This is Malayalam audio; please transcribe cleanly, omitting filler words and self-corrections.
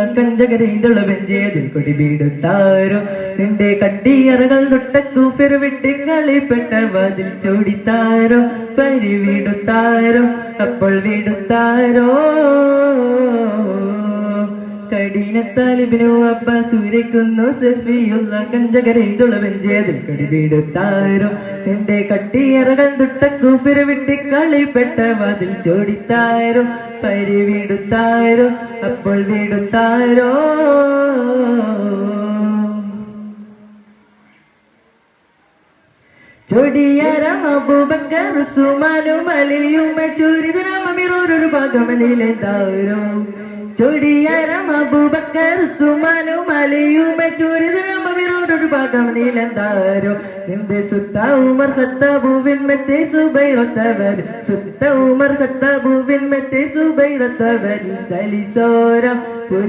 കഞ്ചകരയിലുള്ള ബെഞ്ചേതിൽ കൊടിബീടുത്താരോ നിന്റെ കട്ടിയറകൾ തൊട്ടക്കൂഫിർ വിട്ട് കളിപ്പെട്ട വാതിൽ ചോടിത്താരോ പരി വീടുത്താരോ അപ്പോൾ വീടുത്താരോ കഠിനത്താലിബിനു അബ്ബാസ് ഉരയ്ക്കുന്നു സഫിയുള്ള കഞ്ചകരയിലുള്ള ബെഞ്ചേതിൽ കൊടിബീടുത്താരോ നിന്റെ കട്ടിയറകൾ തൊട്ടക്കൂഫിർ വിട്ട് കളിപ്പെട്ട വാതിൽ ചോടിത്താരോ പരി വീടുത്താരോ അപ്പോൾ വീടുത്താരോ ചൊടിയാരം അബൂബക്കർ ഉസ്മാനും അലിയും ചുരിതരാമമിറൊരു ഭാഗമെന്നിലെന്താരോ ചൊടിയാരം അബൂബക്കർ ഉസ്മാനും അലിയും ചുരിതരാമമിറൊരു ഭാഗമെന്നിലെന്താരോ നിന്റെ സുത്ത ഉമർ ഖത്താബുവിൻ മറ്റേ സുബൈറത്തവർ സുത്ത ഉമർ ഖത്താബുവിൻ മറ്റേ സുബൈറത്തവർ സലിസോരം